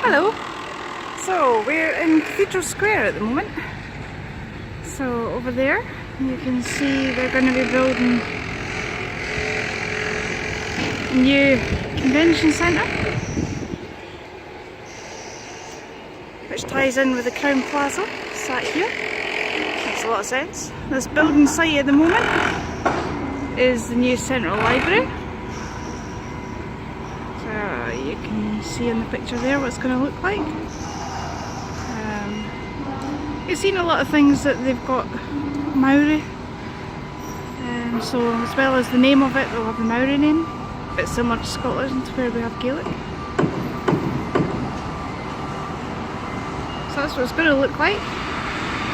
Hello! So we're in Cathedral Square at the moment. So over there you can see they're going to be building a new convention centre, which ties in with the Crown Plaza, sat here. Makes a lot of sense. This building site at the moment is the new Central Library. So you can see in the picture there what it's going to look like. You've seen a lot of things that they've got Maori, so as well as the name of it, they'll have the Maori name, a bit similar to Scotland where we have Gaelic. So that's what it's going to look like.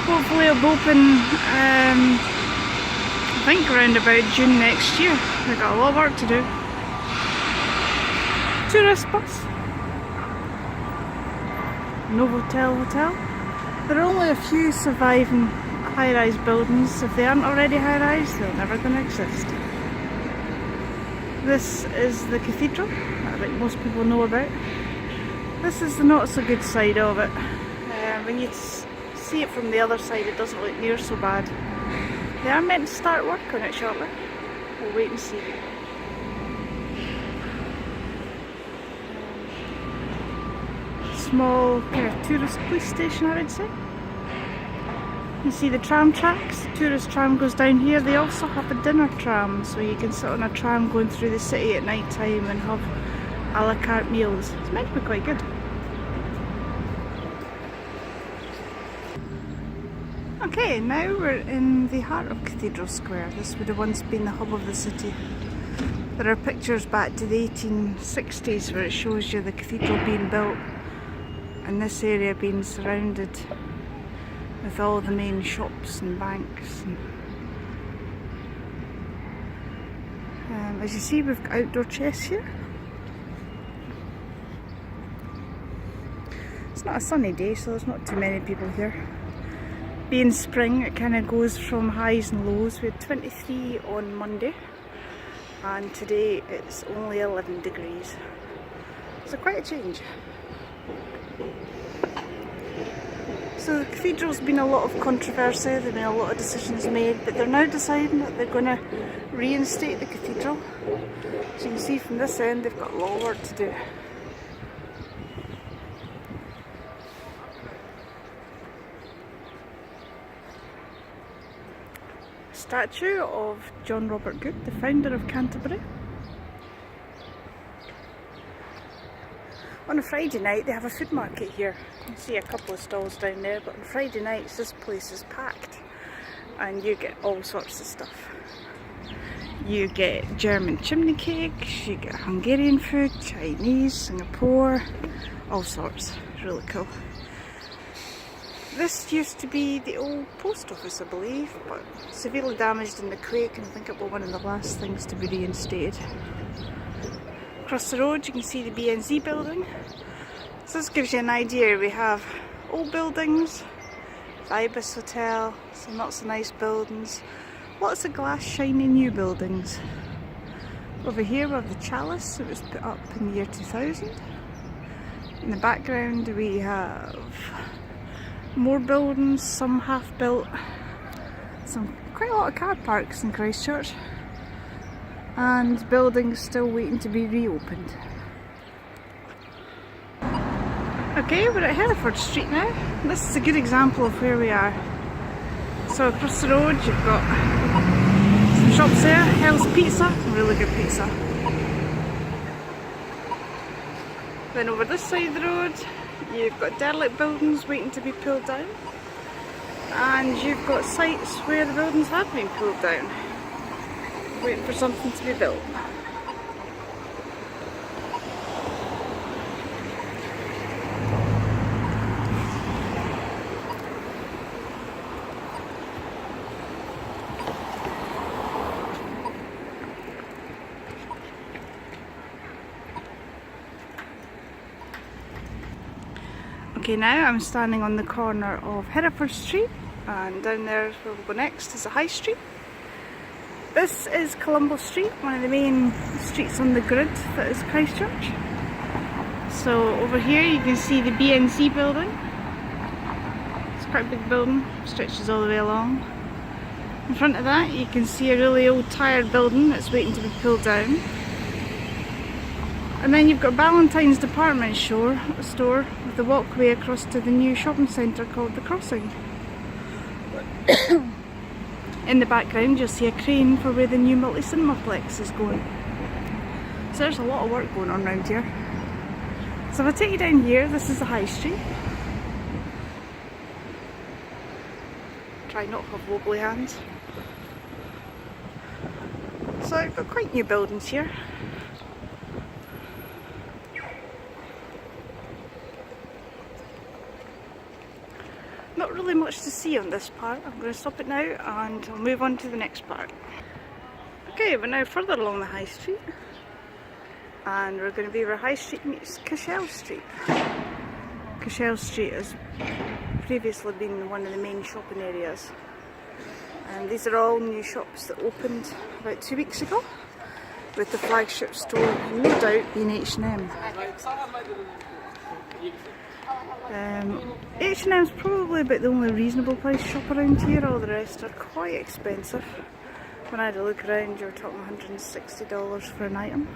Hopefully it'll open, I think around about June next year. They've got a lot of work to do. Tourist bus. Novotel Hotel. There are only a few surviving high-rise buildings. If they aren't already high-rise, they're never going to exist. This is the cathedral that I think most people know about. This is the not so good side of it. When you see it from the other side, it doesn't look near so bad. They are meant to start work on it shortly. We'll wait and see. Small kind of tourist police station, I would say. You see the tram tracks. The tourist tram goes down here. They also have a dinner tram, so you can sit on a tram going through the city at night time and have a la carte meals. It's meant to be quite good. Okay, now we're in the heart of Cathedral Square. This would have once been the hub of the city. There are pictures back to the 1860s where it shows you the cathedral being built and this area being surrounded with all the main shops and banks. As you see, we've got outdoor chess here. It's not a sunny day, so there's not too many people here. Being spring, it kind of goes from highs and lows. We had 23 on Monday and today it's only 11 degrees. So quite a change. So the cathedral's been a lot of controversy, there've been a lot of decisions made, but they're now deciding that they're going to reinstate the cathedral. So you can see from this end they've got a lot of work to do. Statue of John Robert Good, the founder of Canterbury. On a Friday night they have a food market here. You can see a couple of stalls down there, but on Friday nights this place is packed and you get all sorts of stuff. You get German chimney cakes, you get Hungarian food, Chinese, Singapore, all sorts. Really cool. This used to be the old post office, I believe, but severely damaged in the quake, and I think it was one of the last things to be reinstated. Across the road you can see the BNZ building. So this gives you an idea. We have old buildings, the Ibis Hotel, some not so nice buildings, lots of glass shiny new buildings. Over here we have the Chalice, it was put up in the year 2000. In the background we have more buildings, some half built, quite a lot of car parks in Christchurch, and buildings still waiting to be reopened. Okay, we're at Hereford Street now. This is a good example of where we are. So across the road you've got some shops there, Hell's Pizza, really good pizza. Then over this side of the road you've got derelict buildings waiting to be pulled down, and you've got sites where the buildings have been pulled down, waiting for something to be built. Okay, now I'm standing on the corner of Hereford Street, and down there is where we'll go next, is the High Street. This is Colombo Street, one of the main streets on the grid that is Christchurch. So over here you can see the BNZ building. It's quite a big building, stretches all the way along. In front of that you can see a really old tired building that's waiting to be pulled down. And then you've got Ballantyne's department store with the walkway across to the new shopping centre called The Crossing. In the background you'll see a crane for where the new multi-cinemaplex is going. So there's a lot of work going on around here. So if I take you down here, this is the high street. Try not to have wobbly hands. So I've got quite new buildings here. Not really much to see on this part. I'm going to stop it now and I'll move on to the next part. Okay, we're now further along the high street. And we're going to be where High Street meets Cathedral Street. Cathedral Street has previously been one of the main shopping areas. And these are all new shops that opened about 2 weeks ago, with the flagship store no doubt being H&M. H&M's probably about the only reasonable price shop around here. All the rest are quite expensive. When I had a look around, you were talking $160 for an item.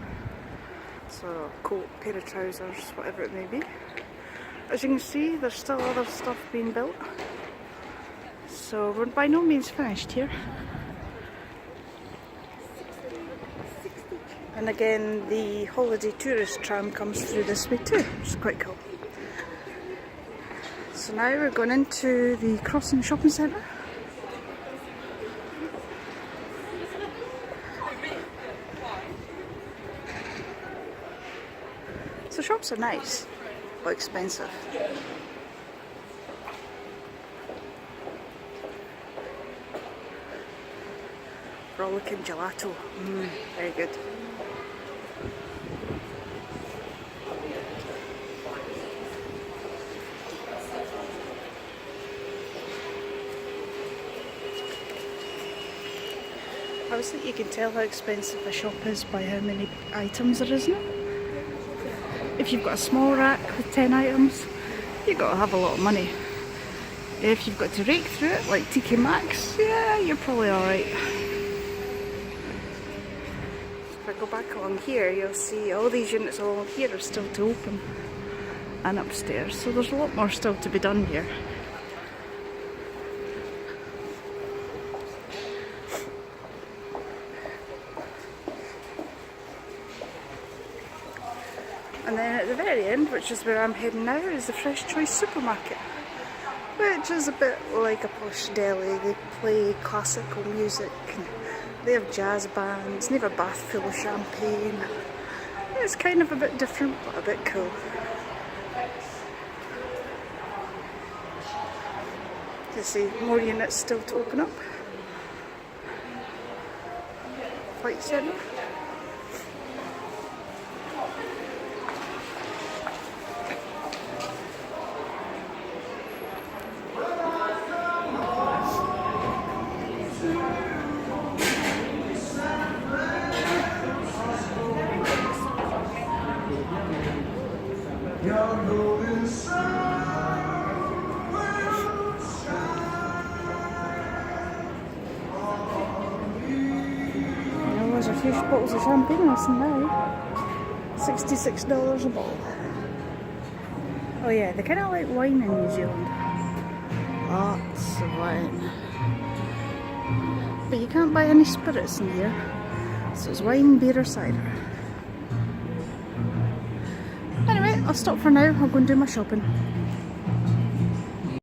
So a coat, pair of trousers, whatever it may be. As you can see, there's still other stuff being built. So we're by no means finished here. And again, the holiday tourist tram comes through this way too, which is quite cool. So now we're going into the Crossing Shopping Centre. So shops are nice, but expensive. Rollicking gelato, very good. Obviously you can tell how expensive a shop is by how many items there is in it. If you've got a small rack with 10 items, you've got to have a lot of money. If you've got to rake through it like TK Maxx, yeah, you're probably alright. If I go back along here, you'll see all these units along here are still to open, and upstairs, so there's a lot more still to be done here. And then at the very end, which is where I'm heading now, is the Fresh Choice Supermarket, which is a bit like a posh deli. They play classical music, and they have jazz bands, and they have a bath full of champagne. It's kind of a bit different, but a bit cool. You see more units still to open up. Flight Centre. There's a few bottles of champagne missing now. $66 a bottle. Oh yeah, they kind of like wine in New Zealand. Lots of wine. But you can't buy any spirits in here. So it's wine, beer or cider. Anyway, I'll stop for now. I'll go and do my shopping.